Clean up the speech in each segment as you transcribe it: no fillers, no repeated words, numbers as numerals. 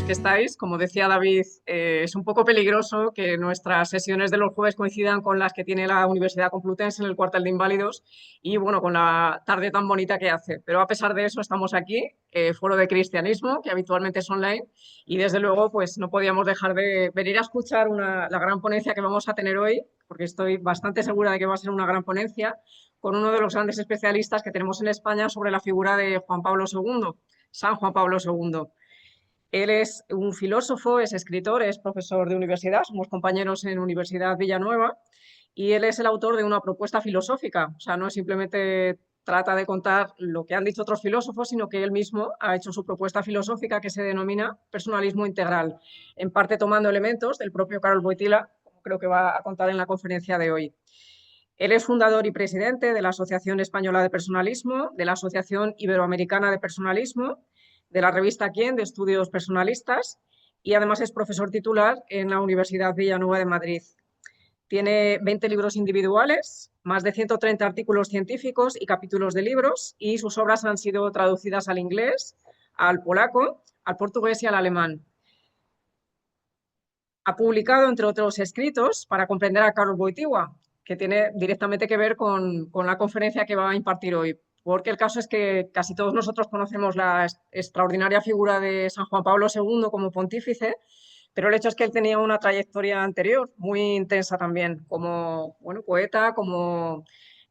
que estáis. Como decía David, es un poco peligroso que nuestras sesiones de los jueves coincidan con las que tiene la Universidad Complutense en el Cuartel de Inválidos y bueno, con la tarde tan bonita que hace. Pero a pesar de eso estamos aquí, Foro de Cristianismo, que habitualmente es online, y desde luego pues no podíamos dejar de venir a escuchar la gran ponencia que vamos a tener hoy, porque estoy bastante segura de que va a ser una gran ponencia, con uno de los grandes especialistas que tenemos en España sobre la figura de Juan Pablo II, San Juan Pablo II. Él es un filósofo, es escritor, es profesor de universidad, somos compañeros en Universidad Villanueva, y él es el autor de una propuesta filosófica. O sea, no es simplemente trata de contar lo que han dicho otros filósofos, sino que él mismo ha hecho su propuesta filosófica que se denomina personalismo integral, en parte tomando elementos del propio Karol Wojtyla, como creo que va a contar en la conferencia de hoy. Él es fundador y presidente de la Asociación Española de Personalismo, de la Asociación Iberoamericana de Personalismo, de la revista Quién, de Estudios Personalistas, y además es profesor titular en la Universidad Villanueva de Madrid. Tiene 20 libros individuales, más de 130 artículos científicos y capítulos de libros, y sus obras han sido traducidas al inglés, al polaco, al portugués y al alemán. Ha publicado, entre otros escritos, para comprender a Karol Wojtyła, que tiene directamente que ver con la conferencia que va a impartir hoy. Porque el caso es que casi todos nosotros conocemos la extraordinaria figura de San Juan Pablo II como pontífice, pero el hecho es que él tenía una trayectoria anterior muy intensa también, como bueno, poeta, como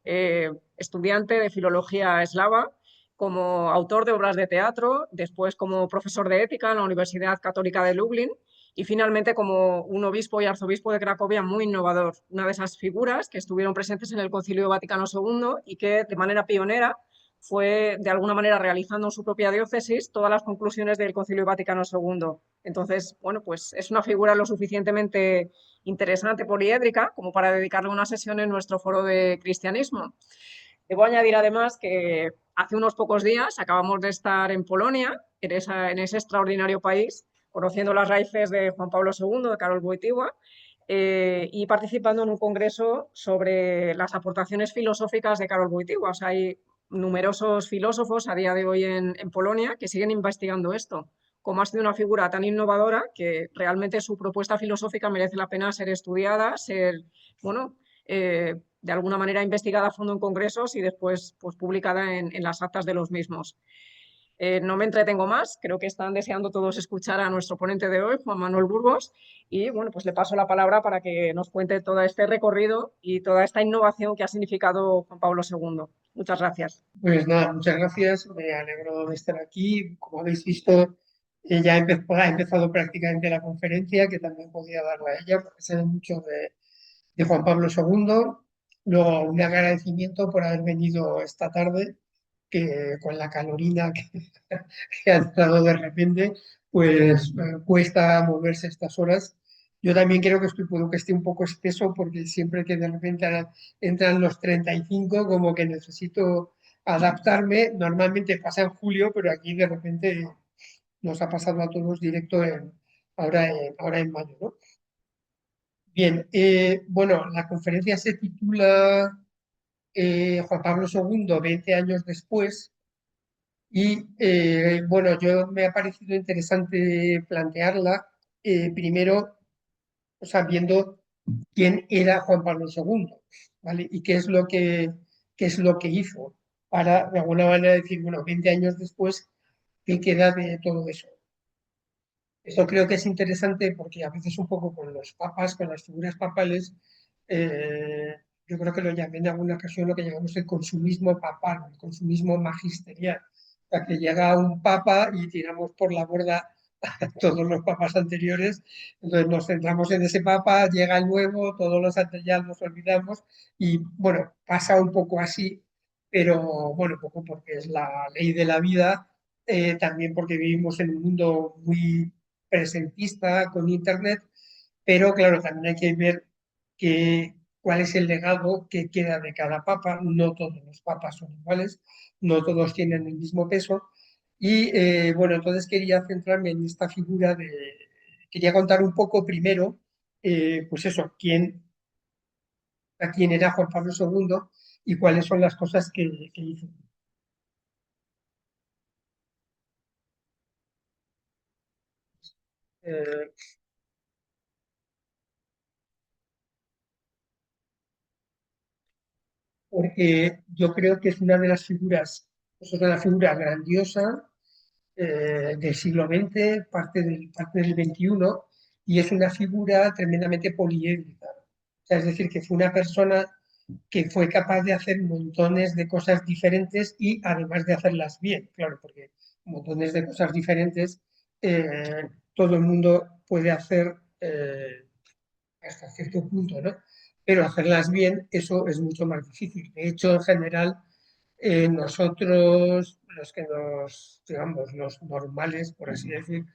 estudiante de filología eslava, como autor de obras de teatro, después como profesor de ética en la Universidad Católica de Lublin, y finalmente como un obispo y arzobispo de Cracovia muy innovador, una de esas figuras que estuvieron presentes en el Concilio Vaticano II y que de manera pionera fue de alguna manera realizando en su propia diócesis todas las conclusiones del Concilio Vaticano II. Entonces, bueno, pues es una figura lo suficientemente interesante, poliédrica, como para dedicarle una sesión en nuestro foro de cristianismo. Debo añadir además que hace unos pocos días acabamos de estar en Polonia, en ese extraordinario país, conociendo las raíces de Juan Pablo II, de Karol Wojtyła, y participando en un congreso sobre las aportaciones filosóficas de Karol Wojtyła. O sea, hay numerosos filósofos a día de hoy en Polonia que siguen investigando esto. Como ha sido una figura tan innovadora que realmente su propuesta filosófica merece la pena ser estudiada, ser, bueno, de alguna manera investigada a fondo en congresos y después pues, publicada en las actas de los mismos. No me entretengo más, creo que están deseando todos escuchar a nuestro ponente de hoy, Juan Manuel Burgos, y bueno, pues le paso la palabra para que nos cuente todo este recorrido y toda esta innovación que ha significado Juan Pablo II. Muchas gracias. Pues nada, muchas gracias, me alegro de estar aquí. Como habéis visto, ha empezado prácticamente la conferencia, que también podía darla a ella, porque sé mucho de Juan Pablo II. Luego, un agradecimiento por haber venido esta tarde, que con la calorina que, que ha entrado de repente, pues cuesta moverse estas horas. Yo también creo que puedo que esté un poco espeso, porque siempre que de repente entran los 35, como que necesito adaptarme. Normalmente pasa en julio, pero aquí de repente nos ha pasado a todos directo ahora en mayo, ¿no? Bien, bueno, la conferencia se titula Juan Pablo II, 20 años después, y bueno, me ha parecido interesante plantearla primero, o sea, viendo quién era Juan Pablo II, ¿vale? Y qué es lo que hizo para, de alguna manera, decir, bueno, 20 años después, ¿qué queda de todo eso? Esto creo que es interesante porque a veces un poco con los papas, con las figuras papales, eh, yo creo que lo llamé en alguna ocasión lo que llamamos el consumismo papal, el consumismo magisterial. O sea, que llega un papa y tiramos por la borda a todos los papas anteriores, entonces nos centramos en ese papa, llega el nuevo, todos los anteriores nos olvidamos y bueno, pasa un poco así, pero bueno, un poco porque es la ley de la vida, también porque vivimos en un mundo muy presentista con Internet, pero claro, también hay que ver cuál es el legado que queda de cada papa. No todos los papas son iguales, no todos tienen el mismo peso. Y bueno, entonces quería centrarme en esta figura quería contar un poco primero, pues eso, quién era Juan Pablo II y cuáles son las cosas que hizo. eh, porque yo creo que es una de las figuras, es una figura grandiosa del siglo XX, parte del XXI, y es una figura tremendamente poliédrica. O sea, es decir, que fue una persona que fue capaz de hacer montones de cosas diferentes y además de hacerlas bien, claro, porque montones de cosas diferentes todo el mundo puede hacer hasta cierto punto, ¿no? Pero hacerlas bien, eso es mucho más difícil. De hecho, en general, nosotros, los que nos, digamos, los normales, por así decir,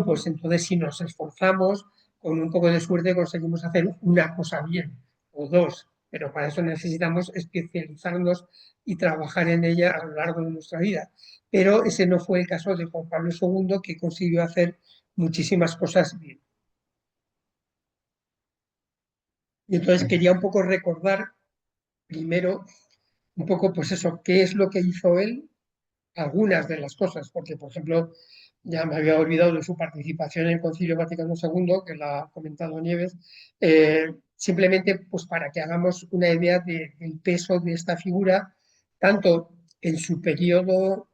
pues entonces si nos esforzamos, con un poco de suerte conseguimos hacer una cosa bien o dos, pero para eso necesitamos especializarnos y trabajar en ella a lo largo de nuestra vida. Pero ese no fue el caso de Juan Pablo II, que consiguió hacer muchísimas cosas bien. Y entonces quería un poco recordar primero, un poco pues eso, qué es lo que hizo él, algunas de las cosas, porque por ejemplo, ya me había olvidado de su participación en el Concilio Vaticano II, que la ha comentado Nieves, simplemente pues para que hagamos una idea del peso de esta figura, tanto en su periodo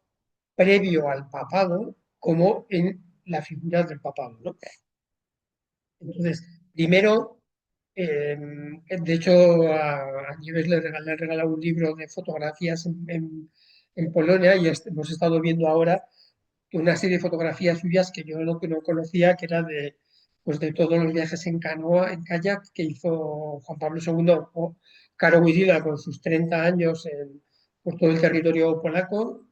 previo al papado como en la figura del papado, ¿no? Entonces, primero, de hecho, a Nieves le he regalado un libro de fotografías en Polonia y hemos estado viendo ahora una serie de fotografías suyas que yo no conocía, que era de, pues de todos los viajes en canoa, en kayak que hizo Juan Pablo II o Caro Wojtyła con sus 30 años por todo el territorio polaco,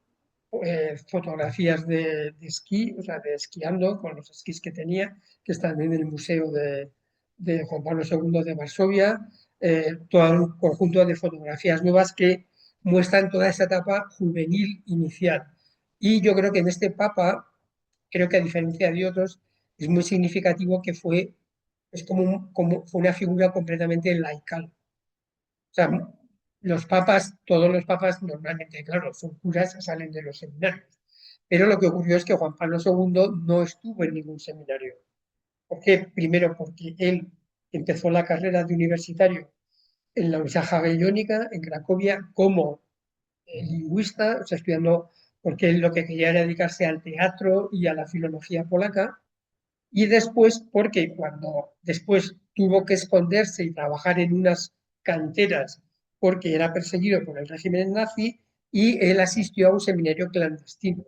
fotografías de esquí, o sea, de esquiando con los esquís que tenía, que están en el Museo de Juan Pablo II de Varsovia, todo un conjunto de fotografías nuevas que muestran toda esa etapa juvenil inicial. Y yo creo que en este Papa, creo que a diferencia de otros, es muy significativo que es como fue una figura completamente laical. O sea, los papas, todos los papas normalmente, claro, son curas, salen de los seminarios. Pero lo que ocurrió es que Juan Pablo II no estuvo en ningún seminario. ¿Por qué? Primero porque él empezó la carrera de universitario en la Universidad Jagellónica, en Cracovia, como lingüista, o sea, estudiando, porque él lo que quería era dedicarse al teatro y a la filología polaca, y después porque cuando después tuvo que esconderse y trabajar en unas canteras porque era perseguido por el régimen nazi y él asistió a un seminario clandestino.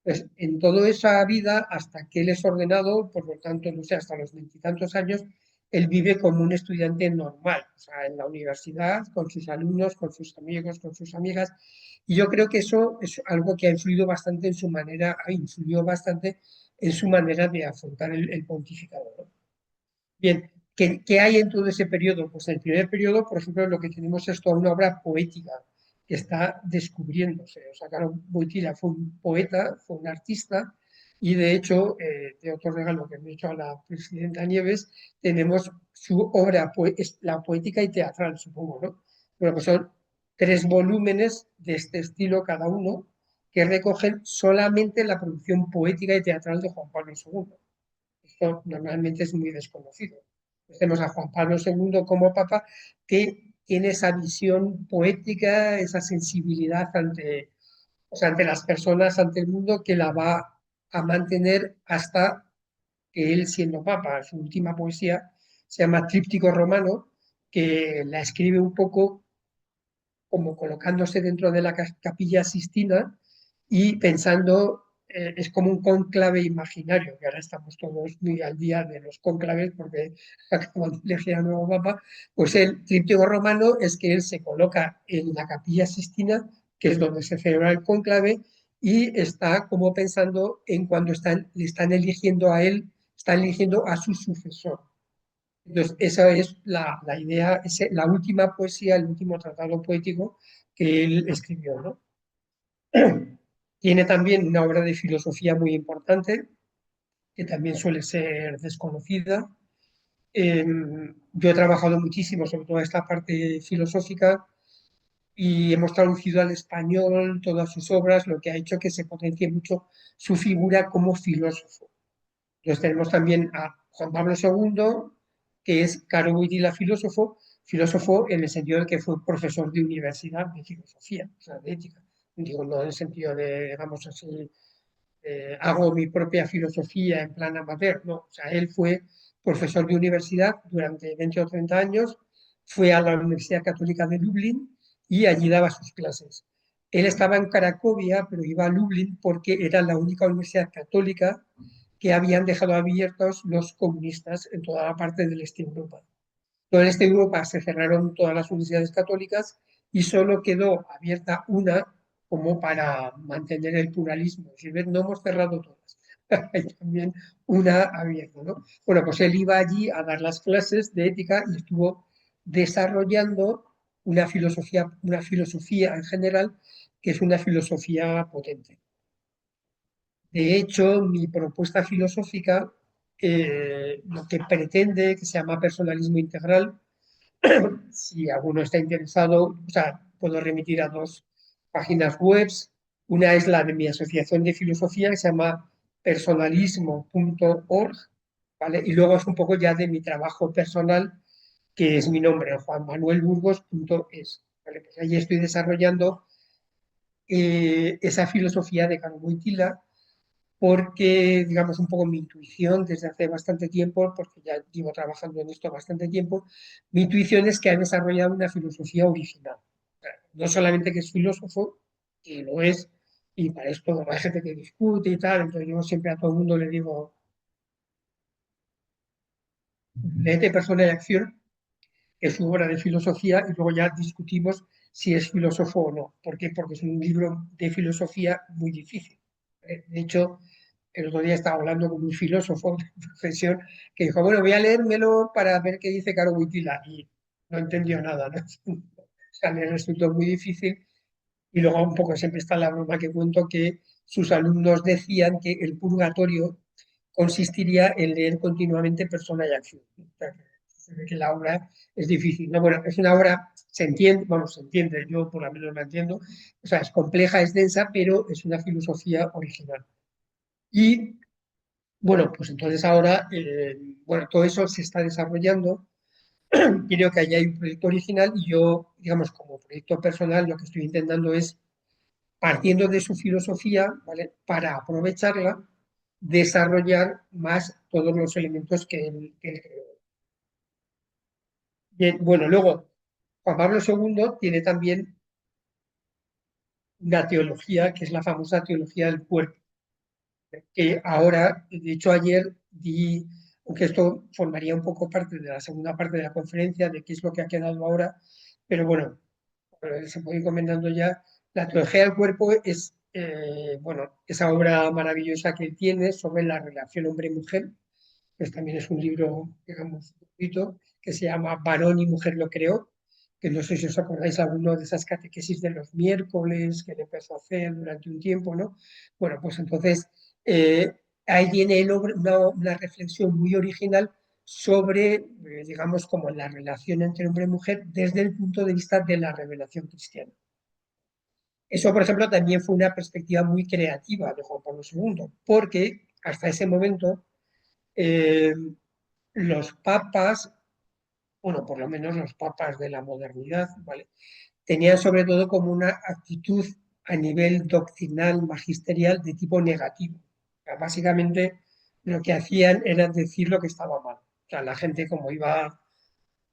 Pues en toda esa vida, hasta que él es ordenado, por lo tanto, no sé, hasta los veintitantos años, él vive como un estudiante normal, o sea, en la universidad, con sus alumnos, con sus amigos, con sus amigas. Y yo creo que eso es algo que ha influido bastante en su manera, ha influido bastante en su manera de afrontar el pontificado, ¿no? Bien, ¿qué hay en todo ese periodo? Pues en el primer periodo, por ejemplo, lo que tenemos es toda una obra poética que está descubriéndose. O sea, claro, Wojtyła fue un poeta, fue un artista, y de hecho, de otro regalo que me he hecho a la presidenta Nieves, tenemos su obra, es la poética y teatral, supongo, ¿no? Bueno, pues son 3 volúmenes de este estilo cada uno, que recogen solamente la producción poética y teatral de Juan Pablo II. Esto normalmente es muy desconocido. Tenemos a Juan Pablo II como Papa, que tiene esa visión poética, esa sensibilidad ante, o sea, ante las personas, ante el mundo, que la va a mantener hasta que él, siendo Papa, su última poesía se llama Tríptico Romano, que la escribe un poco como colocándose dentro de la capilla Sistina y pensando, es como un cónclave imaginario, que ahora estamos todos muy al día de los cónclaves porque acaban de elegir al nuevo papa, pues el tríptico romano es que él se coloca en la capilla Sistina, que es donde se celebra el cónclave, y está como pensando en cuando le están eligiendo a él, están eligiendo a su sucesor. Entonces, esa es la idea, es la última poesía, el último tratado poético que él escribió, ¿no? Tiene también una obra de filosofía muy importante, que también suele ser desconocida. Yo he trabajado muchísimo sobre toda esta parte filosófica y hemos traducido al español todas sus obras, lo que ha hecho que se potencie mucho su figura como filósofo. Entonces tenemos también a Juan Pablo II, que es Caro Wojtyla filósofo, filósofo en el sentido de que fue profesor de universidad de filosofía, o sea, de ética. Digo, no en el sentido de, digamos así, hago mi propia filosofía en plan amateur, no, o sea, él fue profesor de universidad durante 20 o 30 años, fue a la Universidad Católica de Lublin y allí daba sus clases. Él estaba en Cracovia, pero iba a Lublin porque era la única universidad católica que habían dejado abiertos los comunistas en toda la parte del este de Europa. Todo el este de Europa se cerraron todas las universidades católicas y solo quedó abierta una como para mantener el pluralismo. Es decir, no hemos cerrado todas. Hay también una abierta, ¿no? Bueno, pues él iba allí a dar las clases de ética y estuvo desarrollando una filosofía en general que es una filosofía potente. De hecho, mi propuesta filosófica, lo que pretende, que se llama personalismo integral, si alguno está interesado, o sea, puedo remitir a dos páginas web. Una es la de mi asociación de filosofía, que se llama personalismo.org, ¿vale? Y luego es un poco ya de mi trabajo personal, que es mi nombre, juanmanuelburgos.es, ¿vale? Pues ahí estoy desarrollando esa filosofía de Carlo Wojtyla, porque, digamos, un poco mi intuición desde hace bastante tiempo, porque ya llevo trabajando en esto bastante tiempo, mi intuición es que ha desarrollado una filosofía original. No solamente que es filósofo, que lo es, y para esto hay gente que discute y tal, entonces yo siempre a todo el mundo le digo, léete Persona y Acción, que es su obra de filosofía, y luego ya discutimos si es filósofo o no. ¿Por qué? Porque es un libro de filosofía muy difícil. De hecho, el otro día estaba hablando con un filósofo de profesión que dijo, bueno, voy a leérmelo para ver qué dice Caro Wojtyla, y no entendió nada, ¿no? O sea, le resultó muy difícil, y luego un poco siempre está la broma que cuento que sus alumnos decían que el purgatorio consistiría en leer continuamente Persona y Acción. O sea, que se ve que la obra es difícil. No, bueno, es una obra, se entiende, vamos, se entiende, yo por lo menos la entiendo, o sea, es compleja, es densa, pero es una filosofía original. Y bueno, pues entonces ahora, bueno, todo eso se está desarrollando. Creo que allí hay un proyecto original y yo, digamos, como proyecto personal, lo que estoy intentando es, partiendo de su filosofía, ¿vale? Para aprovecharla, desarrollar más todos los elementos que él creó. Bien, bueno, luego, Juan Pablo II tiene también una teología que es la famosa teología del cuerpo, que ahora, de hecho ayer di, aunque esto formaría un poco parte de la segunda parte de la conferencia, de qué es lo que ha quedado ahora, pero bueno, se puede ir comentando ya, la teología del cuerpo es, bueno, esa obra maravillosa que él tiene sobre la relación hombre-mujer, pues también es un libro, digamos, escrito, que se llama Varón y mujer lo creó, que no sé si os acordáis alguno de esas catequesis de los miércoles que le empezó a hacer durante un tiempo, ¿no? Bueno, pues entonces ahí viene una reflexión muy original sobre, digamos, como la relación entre hombre y mujer desde el punto de vista de la revelación cristiana. Eso, por ejemplo, también fue una perspectiva muy creativa de Juan Pablo II, porque hasta ese momento eh, los papas, bueno, por lo menos los papas de la modernidad, ¿vale? Tenían sobre todo como una actitud a nivel doctrinal, magisterial, de tipo negativo. O sea, básicamente lo que hacían era decir lo que estaba mal. O sea, la gente como iba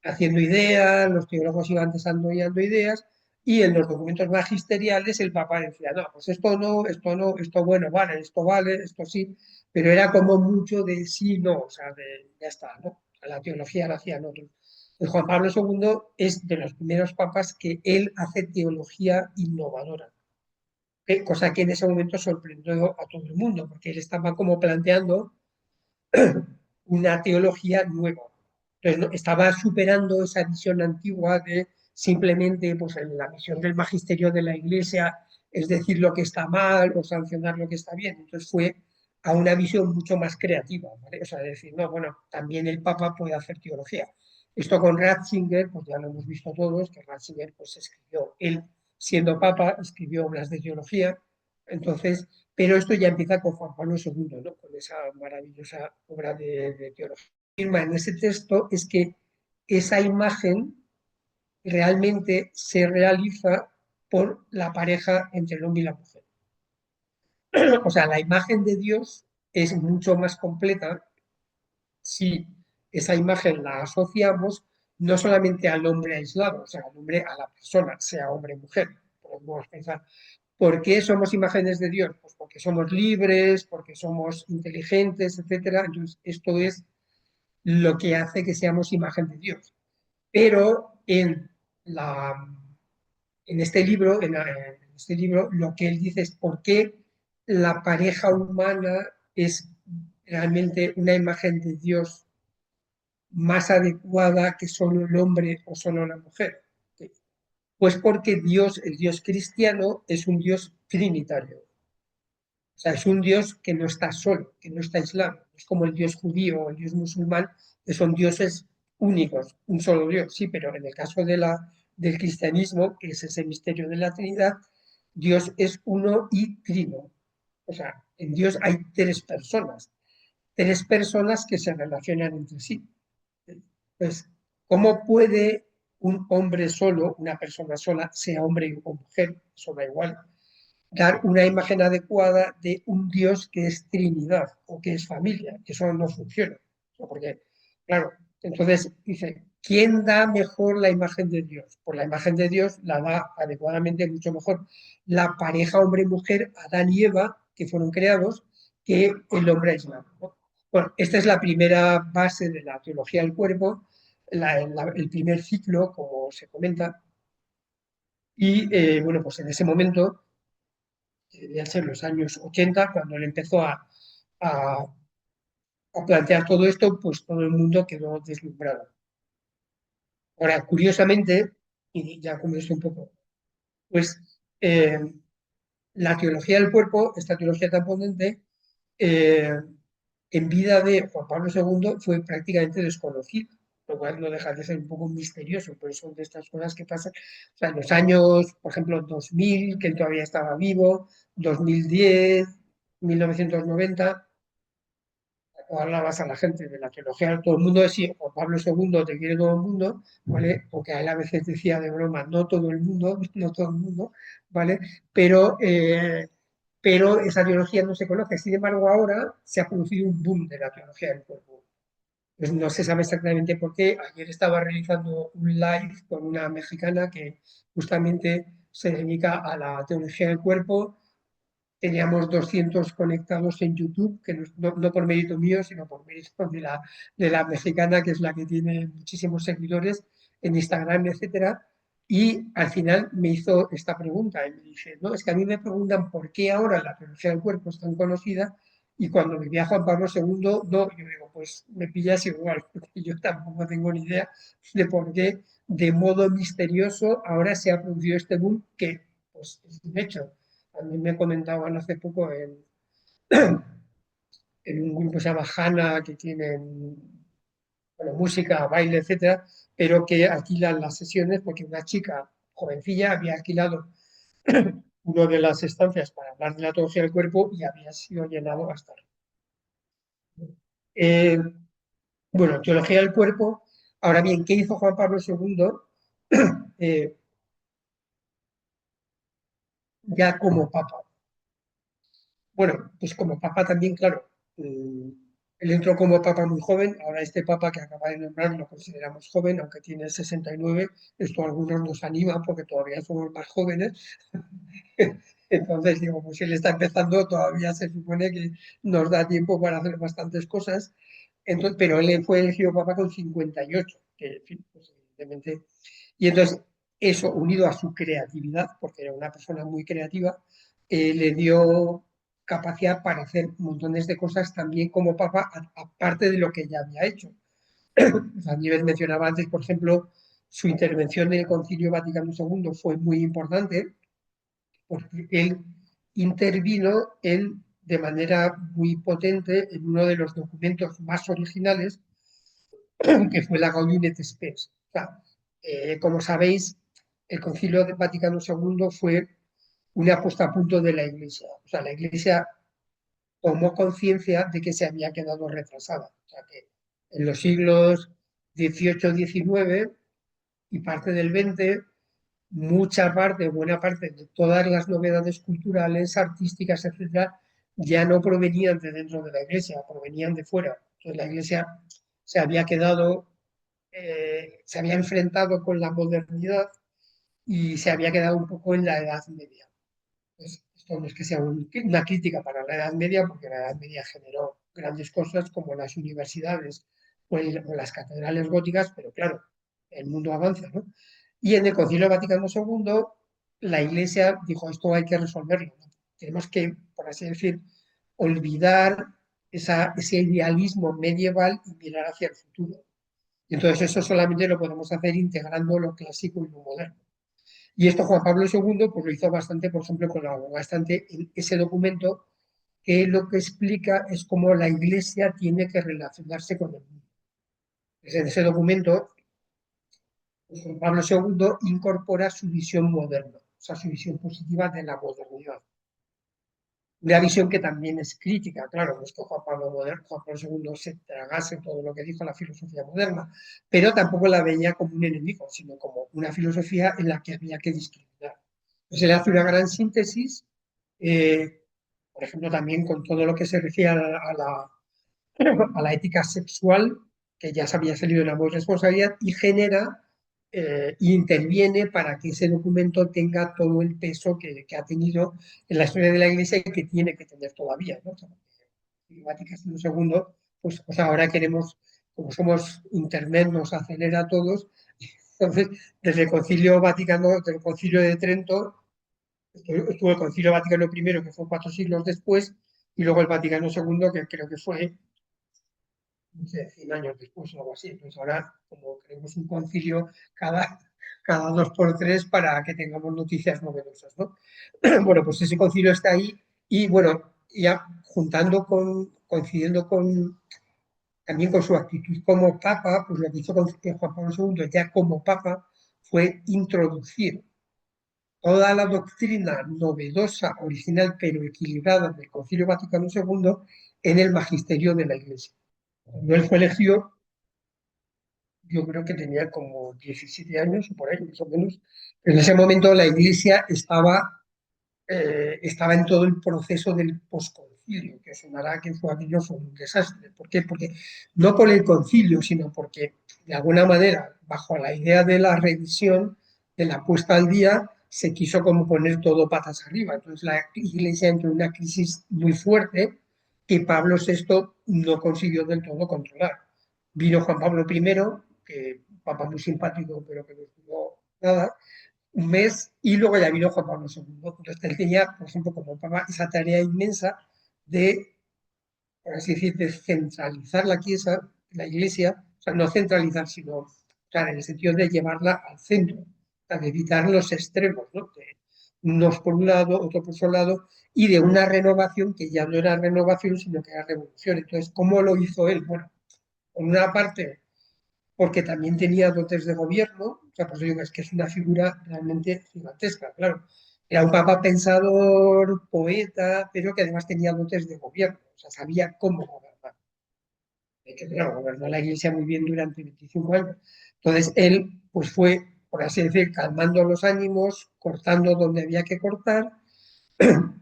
haciendo ideas, los teólogos iban desarrollando ideas, y en los documentos magisteriales el Papa decía, no, pues esto no, esto no, esto bueno, vale, esto sí, pero era como mucho de sí, no, o sea, de ya está, ¿no? La teología la hacían otros. El Juan Pablo II es de los primeros papas que él hace teología innovadora, cosa que en ese momento sorprendió a todo el mundo, porque él estaba como planteando una teología nueva. Entonces, ¿no? Estaba superando esa visión antigua de simplemente pues, en la visión del magisterio de la Iglesia es decir lo que está mal o sancionar lo que está bien. Entonces fue a una visión mucho más creativa, ¿vale? O sea, decir, no, bueno, también el Papa puede hacer teología. Esto con Ratzinger, pues ya lo hemos visto todos, que Ratzinger pues escribió, él siendo Papa, escribió obras de teología, Entonces, pero esto ya empieza con Juan Pablo II, ¿no? Con esa maravillosa obra de teología. En ese texto es que esa imagen realmente se realiza por la pareja entre el hombre y la mujer. O sea, la imagen de Dios es mucho más completa si esa imagen la asociamos no solamente al hombre aislado, o sea, al hombre, a la persona, sea hombre o mujer. Podemos pensar, ¿por qué somos imágenes de Dios? Pues porque somos libres, porque somos inteligentes, etcétera. Entonces, esto es lo que hace que seamos imagen de Dios. Pero la, en este libro, lo que él dice es por qué la pareja humana es realmente una imagen de Dios más adecuada que solo el hombre o solo la mujer. Pues porque Dios, el Dios cristiano, es un Dios trinitario. O sea, es un Dios que no está solo, que no está aislado. Es como el Dios judío o el Dios musulmán, que son dioses únicos, un solo Dios. Sí, pero en el caso del cristianismo, que es ese misterio de la Trinidad, Dios es uno y trino. O sea, en Dios hay tres personas que se relacionan entre sí. Pues, ¿cómo puede un hombre solo, una persona sola, sea hombre o mujer, eso da igual, dar una imagen adecuada de un Dios que es Trinidad o que es familia? Eso no funciona. Porque, claro, entonces dice, ¿quién da mejor la imagen de Dios? Pues la imagen de Dios la da adecuadamente mucho mejor la pareja hombre-mujer, Adán y Eva, que fueron creados, que el hombre aislado. Bueno, esta es la primera base de la teología del cuerpo, el primer ciclo, como se comenta, y bueno, pues en ese momento, debían ser los años 80, cuando él empezó a, a plantear todo esto, pues todo el mundo quedó deslumbrado. Ahora, curiosamente, y ya como esto un poco, pues eh, la teología del cuerpo, esta teología tan potente, eh, en vida de Juan Pablo II fue prácticamente desconocida, lo cual no deja de ser un poco misterioso, pero son de estas cosas que pasan. O sea, en los años, por ejemplo, 2000, que él todavía estaba vivo, 2010, 1990, o hablabas a la gente de la teología, todo el mundo decía, Juan Pablo II te quiere todo el mundo, ¿vale? Porque a él a veces decía de broma, no todo el mundo, no todo el mundo, ¿vale? Pero, pero esa teología no se conoce. Sin embargo, ahora se ha producido un boom de la teología del cuerpo. Pues no se sabe exactamente por qué. Ayer estaba realizando un live con una mexicana que justamente se dedica a la teología del cuerpo. Teníamos 200 conectados en YouTube, que no por mérito mío, sino por mérito de la mexicana, que es la que tiene muchísimos seguidores en Instagram, etcétera. Y al final me hizo esta pregunta y me dice, no, es que a mí me preguntan por qué ahora la teología del cuerpo es tan conocida y cuando vivía Juan Pablo II, no, yo digo, pues me pillas igual, porque yo tampoco tengo ni idea de por qué de modo misterioso ahora se ha producido este boom que, pues, es un hecho. A mí me comentaban hace poco en un grupo que se llama Hanna, que tienen bueno, música, baile, etcétera, pero que alquilan las sesiones porque una chica jovencilla había alquilado una de las estancias para hablar de la teología del cuerpo y había sido llenado hasta arriba. Eh, bueno, teología del cuerpo. Ahora bien, ¿qué hizo Juan Pablo II eh, ya como papa? Bueno, pues como papa también, claro, él entró como papa muy joven, ahora este papa que acaba de nombrar lo consideramos joven, aunque tiene 69, esto a algunos nos anima porque todavía somos más jóvenes. Entonces digo, pues si él está empezando, todavía se supone que nos da tiempo para hacer bastantes cosas. Entonces, pero él fue elegido papa con 58, que en fin, pues, evidentemente. Y entonces eso, unido a su creatividad, porque era una persona muy creativa, le dio capacidad para hacer montones de cosas también como papa, aparte de lo que ya había hecho. A nivel mencionaba antes, por ejemplo, su intervención en el Concilio Vaticano II fue muy importante porque él intervino de manera muy potente en uno de los documentos más originales, que fue la Gaudium et Spes. O sea, como sabéis, el Concilio Vaticano II fue una puesta a punto de la Iglesia. O sea, la Iglesia tomó conciencia de que se había quedado retrasada. O sea, que en los siglos XVIII, XIX y parte del XX, mucha parte, buena parte de todas las novedades culturales, artísticas, etcétera, ya no provenían de dentro de la Iglesia, provenían de fuera. Entonces la Iglesia se había quedado, se había enfrentado con la modernidad y se había quedado un poco en la Edad Media. Pues esto no es que sea una crítica para la Edad Media, porque la Edad Media generó grandes cosas como las universidades o las catedrales góticas, pero claro, el mundo avanza, ¿no? Y en el Concilio Vaticano II, la Iglesia dijo, esto hay que resolverlo, ¿no? Tenemos que, por así decir, olvidar ese idealismo medieval y mirar hacia el futuro. Y entonces eso solamente lo podemos hacer integrando lo clásico y lo moderno. Y esto Juan Pablo II pues, lo hizo bastante, por ejemplo, colaboró bastante en ese documento que lo que explica es cómo la Iglesia tiene que relacionarse con el mundo. Pues en ese documento, pues, Juan Pablo II incorpora su visión moderna, o sea, su visión positiva de la modernidad. Una visión que también es crítica, claro, no es que Juan Pablo II se tragase todo lo que dijo la filosofía moderna, pero tampoco la veía como un enemigo, sino como una filosofía en la que había que discriminar. Entonces él hace una gran síntesis, eh, por ejemplo, también con todo lo que se refiere a la ética sexual, que ya se había salido en la responsabilidad, y genera interviene para que ese documento tenga todo el peso que ha tenido en la historia de la Iglesia y que tiene que tener todavía, ¿no? O sea, el Vaticano II, pues, o sea, ahora queremos, como somos internet, nos acelera a todos, entonces desde el Concilio Vaticano, desde el Concilio de Trento, estuvo el Concilio Vaticano I, que fue 4 siglos después, y luego el Vaticano II, que creo que fue no sé, 100 años después o algo así. Entonces ahora, como queremos un concilio cada 2 por 3 para que tengamos noticias novedosas, ¿no? Bueno, pues ese concilio está ahí y bueno, ya coincidiendo también con su actitud como papa, pues lo que hizo Juan Pablo II ya como papa fue introducir toda la doctrina novedosa, original, pero equilibrada del Concilio Vaticano II en el magisterio de la Iglesia. Cuando él fue elegido, yo creo que tenía como 17 años o por ahí, más o menos. En ese momento la Iglesia estaba en todo el proceso del posconcilio, que sonará que fue aquello fue un desastre. ¿Por qué? Porque no por el concilio, sino porque de alguna manera, bajo la idea de la revisión, de la puesta al día, se quiso como poner todo patas arriba. Entonces la Iglesia entró en una crisis muy fuerte que Pablo VI no consiguió del todo controlar. Vino Juan Pablo I, que papa muy simpático, pero que no estuvo nada, un mes, y luego ya vino Juan Pablo II. Entonces él tenía, por ejemplo, como papa, esa tarea inmensa de, por así decir, de centralizar la iglesia, o sea, no centralizar, sino, claro, en el sentido de llevarla al centro, o sea, de evitar los extremos, ¿no? De unos por un lado, otro por otro lado, y de una renovación que ya no era renovación, sino que era revolución. Entonces, ¿cómo lo hizo él? Bueno, por una parte, porque también tenía dotes de gobierno, o sea, por eso digo, es que es una figura realmente gigantesca, claro. Era un papa pensador, poeta, pero que además tenía dotes de gobierno, o sea, sabía cómo gobernar. De hecho, claro, gobernó la Iglesia muy bien durante 25 años. Entonces, él, pues fue, por así decir, calmando los ánimos, cortando donde había que cortar,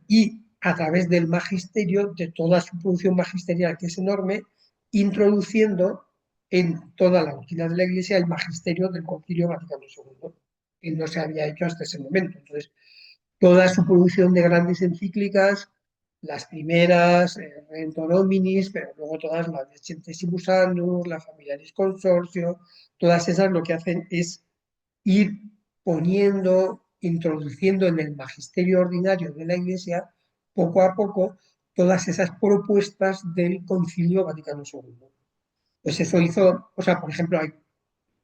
y a través del magisterio, de toda su producción magisterial, que es enorme, introduciendo en toda la doctrina de la Iglesia el magisterio del Concilio Vaticano II, que no se había hecho hasta ese momento. Entonces, toda su producción de grandes encíclicas, las primeras, Redentor Hominis, pero luego todas las de Centesimus Annus, la Familiaris Consortio, todas esas lo que hacen es ir poniendo, introduciendo en el magisterio ordinario de la Iglesia, poco a poco, todas esas propuestas del Concilio Vaticano II. Pues eso hizo, o sea, por ejemplo,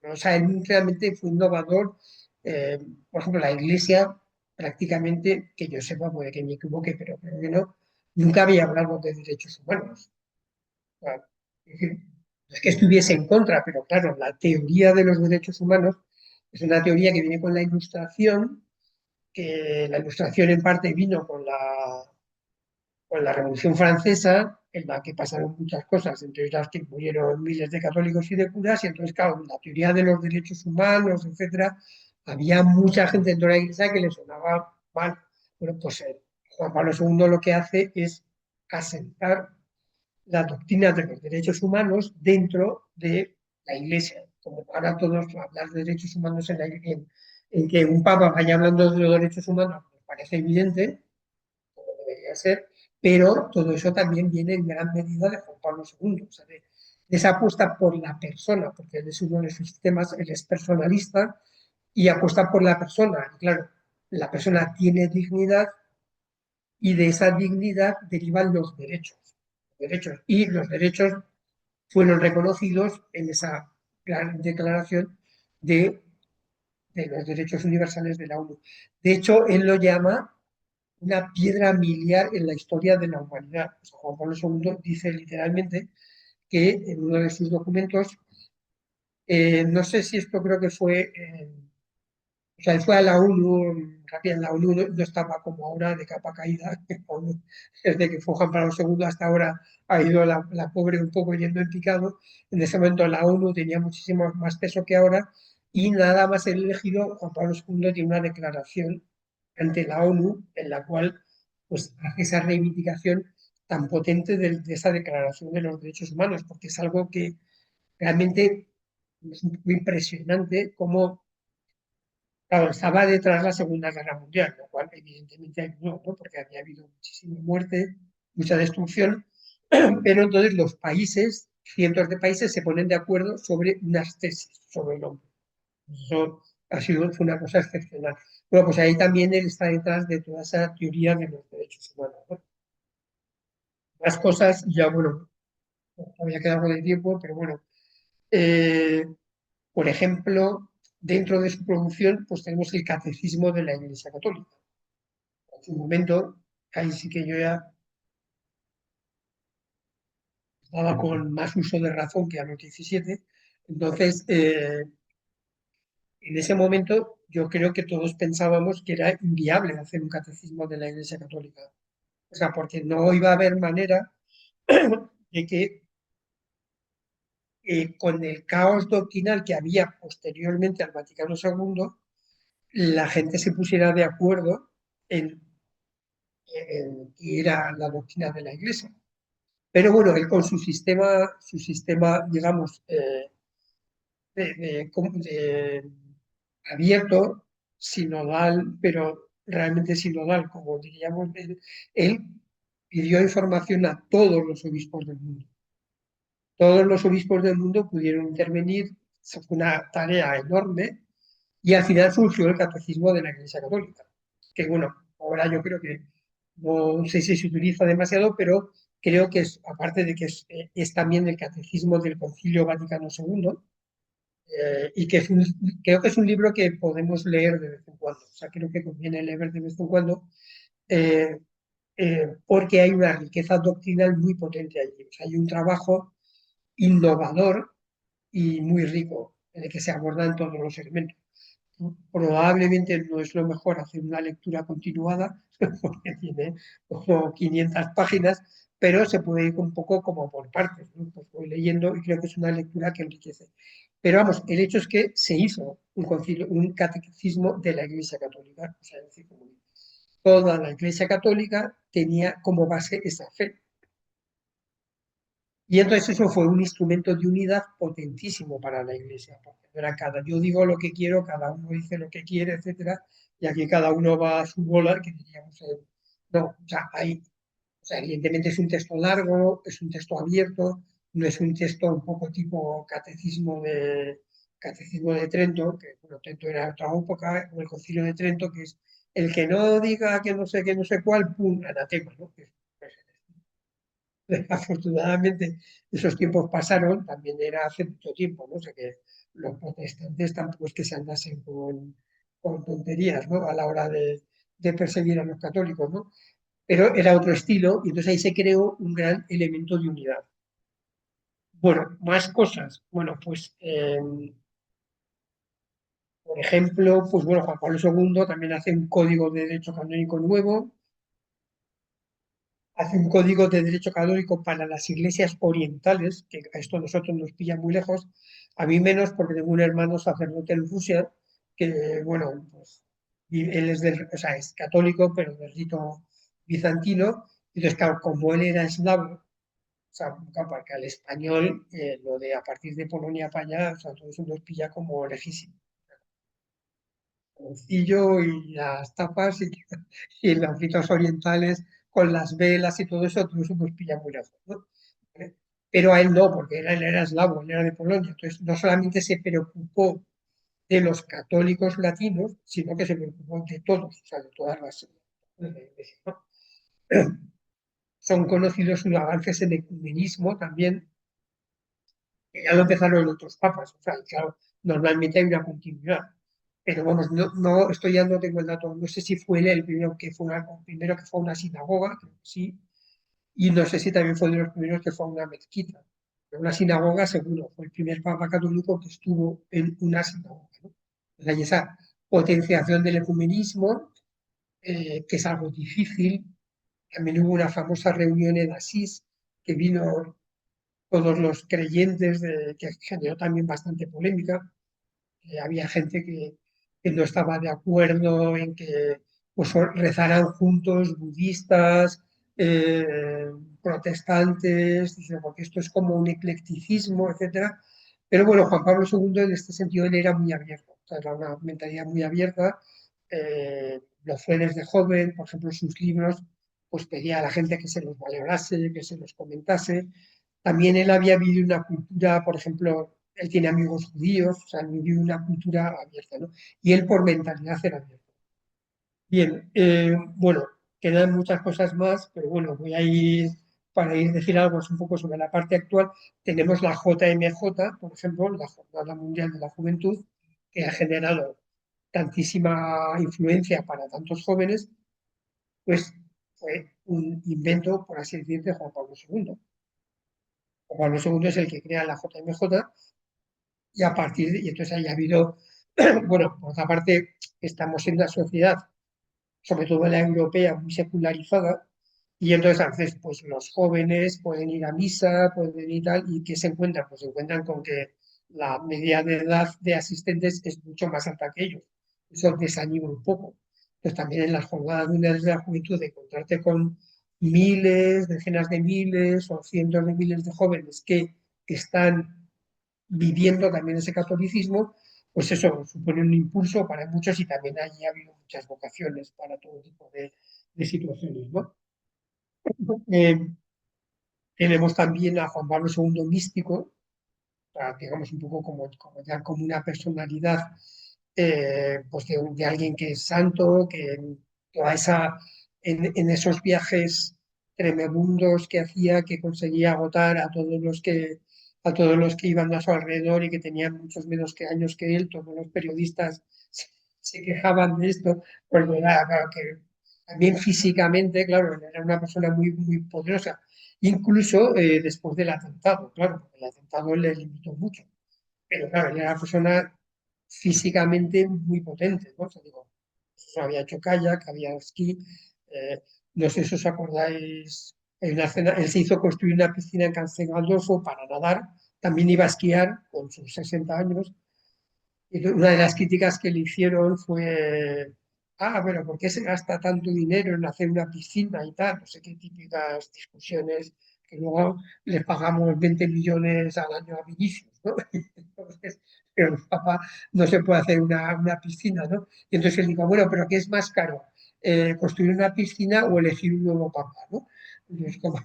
o sea, él realmente fue innovador. eh, por ejemplo, la Iglesia prácticamente, que yo sepa, puede que me equivoque, pero creo que no, nunca había hablado de derechos humanos. O sea, es decir, no es que estuviese en contra, pero claro, la teoría de los derechos humanos es una teoría que viene con la Ilustración que la Ilustración en parte vino con la Revolución Francesa, en la que pasaron muchas cosas, entre las que murieron miles de católicos y de curas, y entonces, claro, la teoría de los derechos humanos, etcétera, había mucha gente dentro de la Iglesia que le sonaba mal. Bueno, pues Juan Pablo II lo que hace es asentar las doctrinas de los derechos humanos dentro de la Iglesia. Como ahora todos hablar de derechos humanos en que un papa vaya hablando de los derechos humanos, me parece evidente, como debería ser, pero todo eso también viene en gran medida de Juan Pablo II, o sea, de esa apuesta por la persona, porque él es uno de sus sistemas, él es personalista y apuesta por la persona. Y claro, la persona tiene dignidad y de esa dignidad derivan los derechos. Y los derechos fueron reconocidos en esa gran declaración de, de los derechos universales de la ONU. De hecho, él lo llama una piedra miliar en la historia de la humanidad. O sea, Juan Pablo II dice literalmente que en uno de sus documentos, no sé si esto creo que fue, o sea, él fue a la ONU, rápido, la ONU no estaba como ahora de capa caída, desde que fue Juan Pablo II hasta ahora ha ido la pobre un poco yendo en picado. En ese momento la ONU tenía muchísimo más peso que ahora y nada más elegido, Juan Pablo II tiene una declaración ante la ONU en la cual pues hace esa reivindicación tan potente de esa declaración de los derechos humanos, porque es algo que realmente es muy impresionante cómo, claro, estaba detrás de la Segunda Guerra Mundial, lo cual evidentemente no, ¿no? Porque había habido muchísima muerte, mucha destrucción, pero entonces los países, cientos de países, se ponen de acuerdo sobre unas tesis sobre el hombre. Eso fue una cosa excepcional. Bueno, pues ahí también él está detrás de toda esa teoría de los derechos humanos, ¿no? Las cosas, ya bueno, había quedado algo de tiempo, pero bueno, eh, por ejemplo, dentro de su producción, pues tenemos el catecismo de la Iglesia Católica. En un momento, ahí sí que yo ya estaba con más uso de razón que a los 17. Entonces, en ese momento, yo creo que todos pensábamos que era inviable hacer un catecismo de la Iglesia Católica. O sea, porque no iba a haber manera de que con el caos doctrinal que había posteriormente al Vaticano II, la gente se pusiera de acuerdo en que era la doctrina de la Iglesia. Pero bueno, él con su sistema digamos, de, de- de abierto, sinodal, pero realmente sinodal, como diríamos, él pidió información a todos los obispos del mundo. Todos los obispos del mundo pudieron intervenir, fue una tarea enorme y al final surgió el catecismo de la Iglesia Católica, que bueno, ahora yo creo que no sé si se utiliza demasiado, pero creo que es, aparte de que es también el catecismo del Concilio Vaticano II, y que creo que es un libro que podemos leer de vez en cuando, o sea, creo que conviene leer de vez en cuando, eh, porque hay una riqueza doctrinal muy potente allí, o sea, hay un trabajo innovador y muy rico en el que se abordan todos los elementos. Probablemente no es lo mejor hacer una lectura continuada, porque tiene como 500 páginas, pero se puede ir un poco como por partes, ¿no? Pues voy leyendo y creo que es una lectura que enriquece. Pero vamos, el hecho es que se hizo un concilio, un catecismo de la Iglesia Católica, o sea, es decir, como toda la Iglesia Católica tenía como base esa fe. Y entonces eso fue un instrumento de unidad potentísimo para la Iglesia, porque no era yo digo lo que quiero, cada uno dice lo que quiere, etcétera, y aquí cada uno va a su bola, que diríamos, no, o sea, o sea, evidentemente es un texto largo, es un texto abierto, no es un texto un poco tipo catecismo de Trento, que bueno, Trento era otra época, o el Concilio de Trento, que es el que no diga que no sé cuál, pum, anatema, ¿no? Afortunadamente esos tiempos pasaron, también era hace mucho tiempo, ¿no? O sea que los protestantes tampoco es que se andasen con tonterías, ¿no? A la hora de perseguir a los católicos, ¿no? Pero era otro estilo y entonces ahí se creó un gran elemento de unidad. Bueno, más cosas. Bueno, pues Por ejemplo, pues bueno, Juan Pablo II también hace un código de derecho canónico nuevo, hace un código de derecho canónico para las iglesias orientales, que a esto a nosotros nos pilla muy lejos, a mí menos porque tengo un hermano sacerdote en Rusia, que bueno, pues y él es, o sea, es católico, pero del rito bizantino, entonces claro, como él era eslavo, o sea, claro, porque al español, lo de a partir de Polonia para allá, o sea, todo eso nos pilla como lejísimo. Sencillo y las tapas y los ritos orientales con las velas y todo eso nos pilla muy lejos, ¿no? Pero a él no, porque él era eslavo, él era de Polonia. Entonces, no solamente se preocupó de los católicos latinos, sino que se preocupó de todos, o sea, de todas las de la iglesia, ¿no? Son conocidos sus avances en ecumenismo también, que ya lo empezaron otros papas, o sea, claro, normalmente hay una continuidad. Pero vamos, no estoy ya no tengo el dato, no sé si fue él el primero que fue primero que fue a una sinagoga, creo que sí, y no sé si también fue de los primeros que fue a una mezquita. Pero una sinagoga seguro, fue el primer papa católico que estuvo en una sinagoga, ¿no? O sea, y esa potenciación del ecumenismo, que es algo difícil. También hubo una famosa reunión en Asís, que vino todos los creyentes, que generó también bastante polémica. Había gente que no estaba de acuerdo en que pues, rezaran juntos budistas, protestantes, dice, porque esto es como un eclecticismo, etcétera. Pero bueno, Juan Pablo II en este sentido él era muy abierto, o sea, era una mentalidad muy abierta, lo fue desde joven, por ejemplo, sus libros, pues pedía a la gente que se los valorase, que se los comentase. También él había vivido una cultura, por ejemplo, él tiene amigos judíos, o sea, vivió una cultura abierta, ¿no? Y él por mentalidad era abierto. Bien, bueno, quedan muchas cosas más, pero bueno, voy a ir, para ir decir algo un poco sobre la parte actual, tenemos la JMJ, por ejemplo, la Jornada Mundial de la Juventud, que ha generado tantísima influencia para tantos jóvenes, pues fue un invento, por así decir, de Juan Pablo II. Juan Pablo II es el que crea la JMJ y a partir de, y entonces haya habido, bueno, por otra parte, estamos en una sociedad, sobre todo la europea, muy secularizada, y entonces a veces pues los jóvenes pueden ir a misa, pueden ir tal, y ¿qué se encuentran? Pues se encuentran con que la media de edad de asistentes es mucho más alta que ellos. Eso desanima un poco. Entonces también en las jornadas mundiales de la juventud, de encontrarte con miles, decenas de miles o cientos de miles de jóvenes que están viviendo también ese catolicismo, pues eso supone un impulso para muchos y también allí ha habido muchas vocaciones para todo tipo de situaciones, ¿no? Eh, Tenemos también a Juan Pablo II místico, o sea, digamos un poco como ya como una personalidad, pues de alguien que es santo, que toda esa, en esos viajes tremendos que hacía, que conseguía agotar a todos los que iban a su alrededor y que tenían muchos menos que años que él, todos los periodistas se quejaban de esto, porque era, claro, que también físicamente, claro, era una persona muy, muy poderosa, incluso después del atentado, claro, porque el atentado le limitó mucho, pero claro, él era una persona físicamente muy potente, ¿no? O sea, digo, pues, había hecho kayak, había esquí, eh, no sé si os acordáis, en una escena, él se hizo construir una piscina en Castel Gandolfo para nadar, también iba a esquiar con sus 60 años, y una de las críticas que le hicieron fue, pero ¿por qué se gasta tanto dinero en hacer una piscina y tal? No sé qué típicas discusiones que luego le pagamos 20 millones al año a Vinicius, ¿no? Entonces, pero papá no se puede hacer una piscina, ¿no? Y entonces él dijo, bueno, pero ¿qué es más caro? ¿Construir una piscina o elegir un nuevo papá, ¿no? Y es como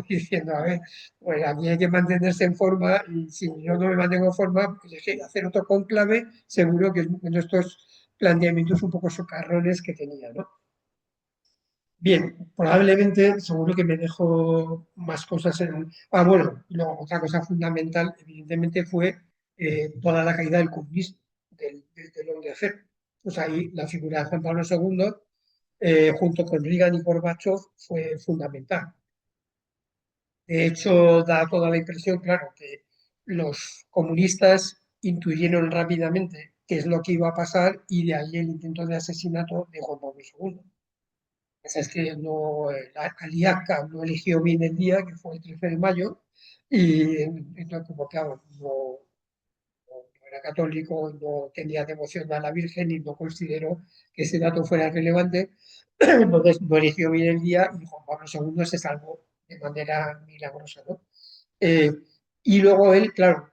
diciendo, a ver, pues aquí hay que mantenerse en forma y si yo no me mantengo en forma, pues es que hacer otro cónclave seguro que es uno de estos planteamientos un poco socarrones que tenía, ¿no? Bien, probablemente, seguro que me dejo más cosas en... bueno, y luego otra cosa fundamental, evidentemente, fue toda la caída del comunismo, del telón de acero. Pues ahí la figura de Juan Pablo II, junto con Reagan y Gorbachev, fue fundamental. De hecho, da toda la impresión, claro, que los comunistas intuyeron rápidamente qué es lo que iba a pasar y de ahí el intento de asesinato de Juan Pablo II. Es que no, Aliaca no eligió bien el día, que fue el 13 de mayo, y entonces, como claro, no era católico, no tenía devoción a la Virgen y no consideró que ese dato fuera relevante, entonces no eligió bien el día y Juan Pablo II se salvó de manera milagrosa, ¿no? Eh, y luego él, claro,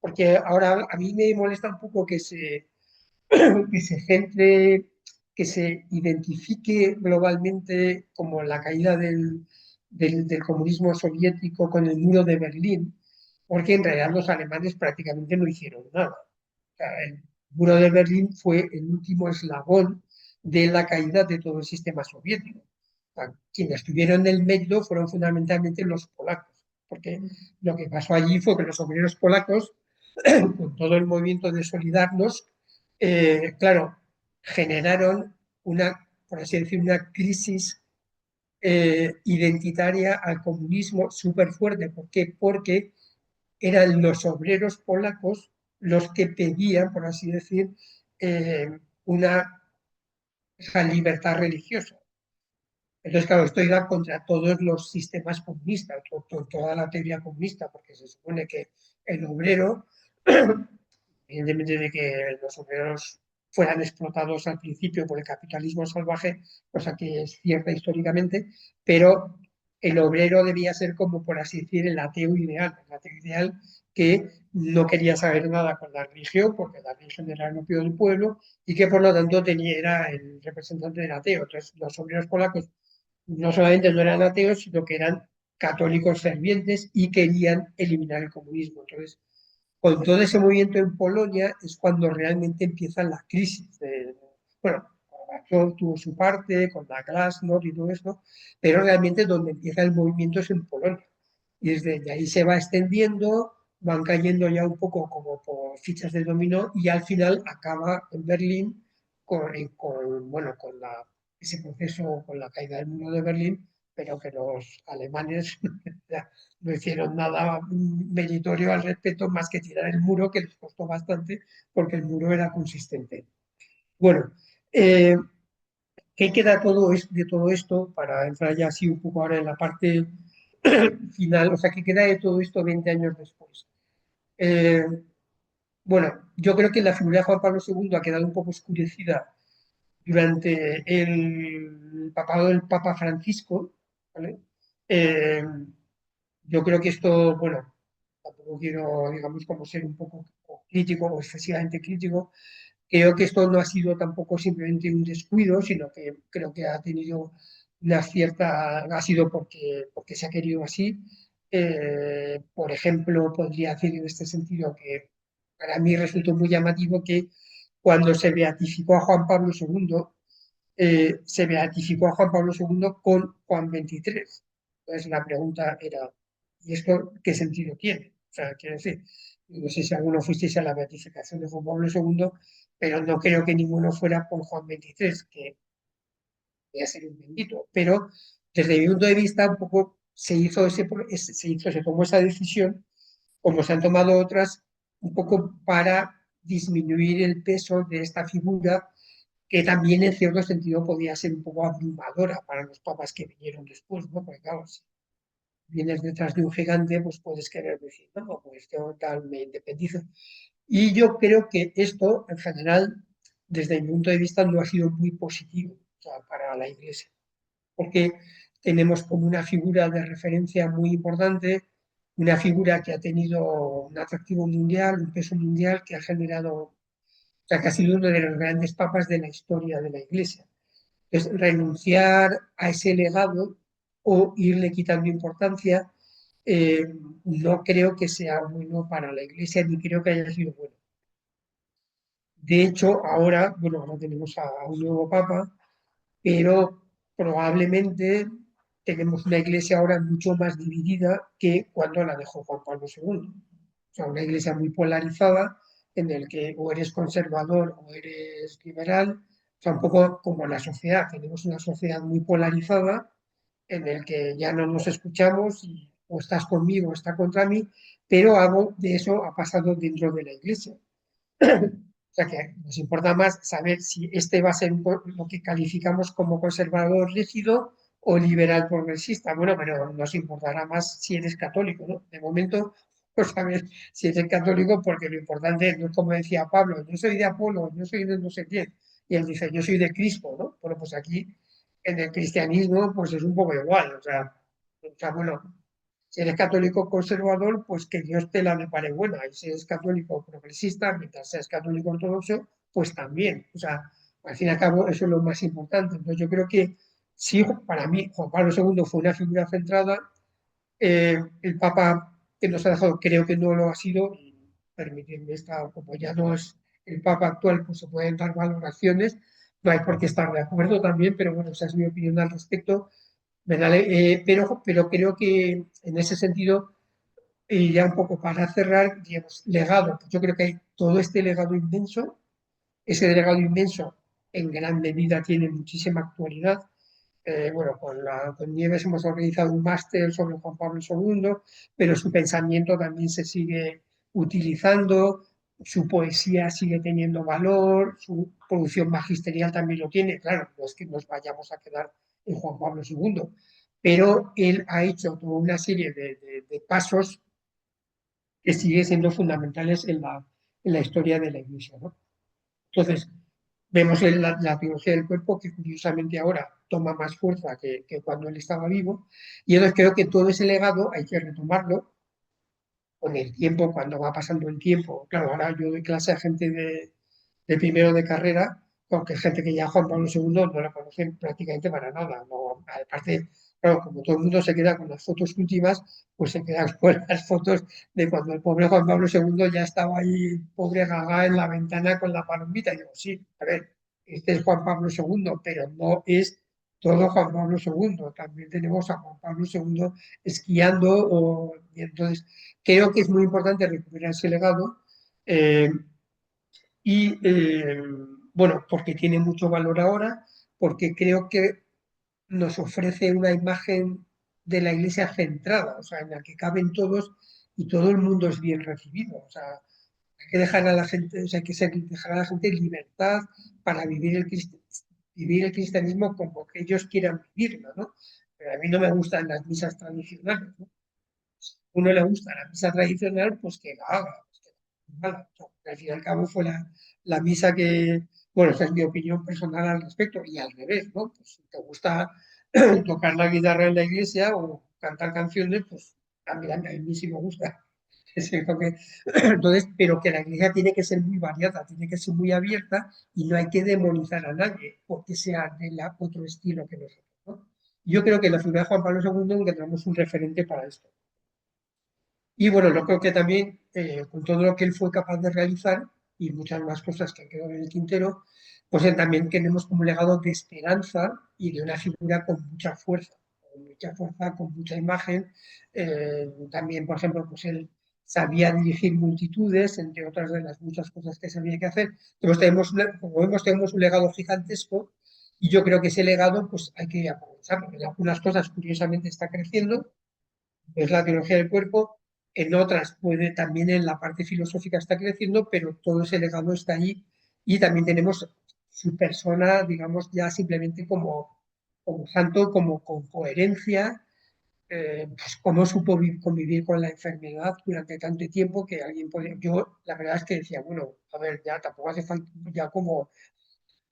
porque ahora a mí me molesta un poco que se centre, que se identifique globalmente como la caída del comunismo soviético con el muro de Berlín, porque en realidad los alemanes prácticamente no hicieron nada. O sea, el muro de Berlín fue el último eslabón de la caída de todo el sistema soviético. O sea, quienes estuvieron en el mérito fueron fundamentalmente los polacos, porque lo que pasó allí fue que los obreros polacos, con todo el movimiento de Solidarność, claro, generaron una, por así decir, una crisis identitaria al comunismo súper fuerte. ¿Por qué? Porque eran los obreros polacos los que pedían, por así decir, eh, una libertad religiosa. Entonces, claro, esto iba contra todos los sistemas comunistas, toda la teoría comunista, porque se supone que el obrero, independientemente de que los obreros fueran explotados al principio por el capitalismo salvaje, cosa que es cierta históricamente, pero el obrero debía ser como, por así decir, el ateo ideal que no quería saber nada con la religión, porque la religión era el opio del pueblo, y que por lo tanto era el representante del ateo. Entonces, los obreros polacos no solamente no eran ateos, sino que eran católicos fervientes y querían eliminar el comunismo. Entonces, con todo ese movimiento en Polonia es cuando realmente empieza la crisis. Bueno, Gorbachev tuvo su parte con la Glasnost y todo esto, pero realmente donde empieza el movimiento es en Polonia. Y desde ahí se va extendiendo, van cayendo ya un poco como por fichas de dominó y al final acaba en Berlín bueno, ese proceso, con la caída del muro de Berlín, pero que los alemanes no hicieron nada meritorio al respecto más que tirar el muro, que les costó bastante porque el muro era consistente. Bueno, eh, ¿qué queda de todo esto para entrar ya así un poco ahora en la parte final? O sea, ¿qué queda de todo esto 20 años después? Eh, bueno, yo creo que la figura de Juan Pablo II ha quedado un poco oscurecida durante el papado del Papa Francisco, ¿vale? Eh, yo creo que esto, bueno, tampoco quiero, digamos, como ser un poco crítico o excesivamente crítico. Creo que esto no ha sido tampoco simplemente un descuido, sino que creo que ha tenido una cierta, ha sido porque se ha querido así. Por ejemplo, podría decir en este sentido que para mí resultó muy llamativo que cuando se beatificó a Juan Pablo II, se beatificó a Juan Pablo II con Juan XXIII. Entonces la pregunta era, ¿y esto qué sentido tiene? O sea, quiero decir, no sé si alguno fuisteis a la beatificación de Juan Pablo II, pero no creo que ninguno fuera por Juan XXIII, que a ser un bendito. Pero desde mi punto de vista, un poco se tomó esa decisión, como se han tomado otras, un poco para disminuir el peso de esta figura que también en cierto sentido podía ser un poco abrumadora para los papas que vinieron después, ¿no? Porque claro, si vienes detrás de un gigante, pues puedes querer decir, no, pues yo tal me independizo. Y yo creo que esto, en general, desde mi punto de vista, no ha sido muy positivo, o sea, para la Iglesia, porque tenemos como una figura de referencia muy importante, una figura que ha tenido un atractivo mundial, un peso mundial, que ha generado, o sea, que ha sido uno de los grandes papas de la historia de la Iglesia. Es renunciar a ese legado o irle quitando importancia, eh, no creo que sea bueno para la Iglesia, ni creo que haya sido bueno. De hecho, ahora, bueno, ahora tenemos a un nuevo Papa, pero probablemente tenemos una Iglesia ahora mucho más dividida que cuando la dejó Juan Pablo II. O sea, una Iglesia muy polarizada en el que o eres conservador o eres liberal, o sea, un poco como la sociedad. Tenemos una sociedad muy polarizada en el que ya no nos escuchamos y o estás conmigo o estás contra mí, pero algo de eso ha pasado dentro de la Iglesia. O sea que nos importa más saber si este va a ser lo que calificamos como conservador rígido o liberal progresista. Bueno, pero nos importará más si eres católico, ¿no? De momento, pues saber si eres católico, porque lo importante es, no es como decía Pablo, yo soy de Apolo, yo soy de no sé quién. Y él dice, yo soy de Cristo, ¿no? Bueno, pues aquí en el cristianismo, pues es un poco igual. O sea, bueno, si eres católico conservador, pues que Dios te la depare buena. Y si eres católico progresista, mientras seas católico ortodoxo, pues también. O sea, al fin y al cabo, eso es lo más importante. Entonces, yo creo que sí, para mí, Juan Pablo II fue una figura centrada. El Papa que nos ha dejado, creo que no lo ha sido. Y permitidme esta, como ya no es el Papa actual, pues se pueden dar valoraciones. No hay por qué estar de acuerdo también, pero bueno, esa es mi opinión al respecto. ¿Verdad? Pero creo que en ese sentido, y ya un poco para cerrar, digamos, legado, pues yo creo que hay todo este legado inmenso, ese legado inmenso en gran medida tiene muchísima actualidad. Bueno, con Nieves hemos organizado un máster sobre Juan Pablo II, pero su pensamiento también se sigue utilizando, su poesía sigue teniendo valor, su producción magisterial también lo tiene. Claro, no es que nos vayamos a quedar en Juan Pablo II, pero él ha hecho toda una serie de pasos que siguen siendo fundamentales en la historia de la Iglesia, ¿no? Entonces, vemos la teología del cuerpo que curiosamente ahora toma más fuerza que cuando él estaba vivo, y entonces creo que todo ese legado hay que retomarlo con el tiempo, cuando va pasando el tiempo. Claro, ahora yo doy clase a gente de primero de carrera, aunque gente que ya Juan Pablo II no la conocen prácticamente para nada. No, aparte, claro, como todo el mundo se queda con las fotos últimas, pues se quedan con las fotos de cuando el pobre Juan Pablo II ya estaba ahí, pobre gaga, en la ventana con la palomita. Y digo, sí, a ver, este es Juan Pablo II, pero no es todo Juan Pablo II. También tenemos a Juan Pablo II esquiando, y entonces creo que es muy importante recuperar ese legado. eh, y bueno, porque tiene mucho valor ahora, porque creo que nos ofrece una imagen de la iglesia centrada, o sea, en la que caben todos y todo el mundo es bien recibido. O sea, hay que dejar a la gente, o sea, hay que dejar a la gente libertad para vivir el cristianismo como que ellos quieran vivirlo, ¿no? Pero a mí no me gustan las misas tradicionales, ¿no? Uno le gusta la misa tradicional, pues que la haga. Pues que la haga. Al fin y al cabo fue la misa que, bueno, esa es mi opinión personal al respecto, y al revés, ¿no? Pues si te gusta tocar la guitarra en la iglesia o cantar canciones, pues también a mí sí me gusta. Es cierto que, entonces, pero que la iglesia tiene que ser muy variada, tiene que ser muy abierta y no hay que demonizar a nadie porque sea de otro estilo que nosotros, ¿no? Yo creo que en la figura de Juan Pablo II encontramos un referente para esto. Y bueno, yo creo que también con todo lo que él fue capaz de realizar y muchas más cosas que han quedado en el tintero, pues también tenemos como legado de esperanza y de una figura con mucha fuerza, con mucha imagen. También, por ejemplo, pues él sabía dirigir multitudes, entre otras de las muchas cosas que sabía que hacer. Entonces, como vemos, tenemos un legado gigantesco y yo creo que ese legado pues hay que aprovecharlo. En algunas cosas, curiosamente, está creciendo, es la teología del cuerpo, en otras puede también en la parte filosófica está creciendo, pero todo ese legado está ahí y también tenemos su persona, digamos, ya simplemente como santo, como con coherencia, pues cómo supo convivir con la enfermedad durante tanto tiempo que alguien puede, yo la verdad es que decía, bueno, a ver, ya tampoco hace falta, ya como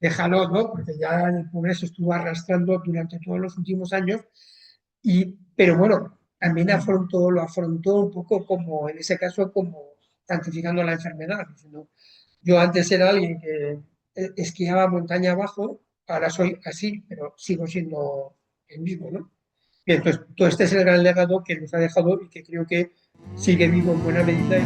déjalo, ¿no? Porque ya el pobre se estuvo arrastrando durante todos los últimos años pero bueno, también lo afrontó un poco como, en ese caso, como santificando la enfermedad, diciendo, yo antes era alguien que esquiaba montaña abajo, ahora soy así, pero sigo siendo el mismo, ¿no? Y entonces, todo este es el gran legado que nos ha dejado y que creo que sigue vivo en buena medida y